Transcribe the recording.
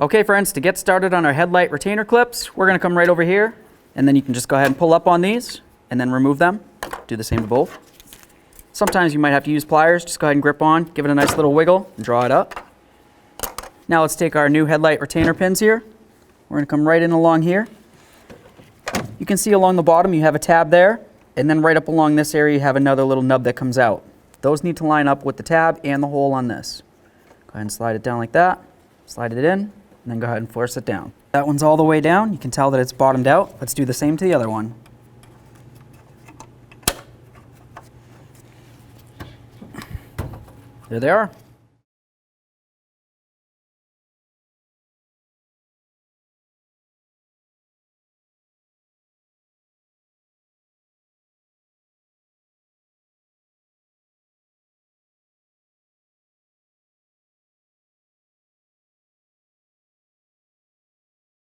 Okay friends, to get started on our headlight retainer clips, we're going to come right over here, and then you can just go ahead and pull up on these and then remove them. Do the same to both. Sometimes you might have to use pliers. Just go ahead and grip on, give it a nice little wiggle, and draw it up. Now let's take our new headlight retainer pins here. We're going to come right in along here. You can see along the bottom you have a tab there, and then right up along this area you have another little nub that comes out. Those need to line up with the tab and the hole on this. Go ahead and slide it down like that, slide it in, and then go ahead and force it down. That one's all the way down. You can tell that it's bottomed out. Let's do the same to the other one. There they are.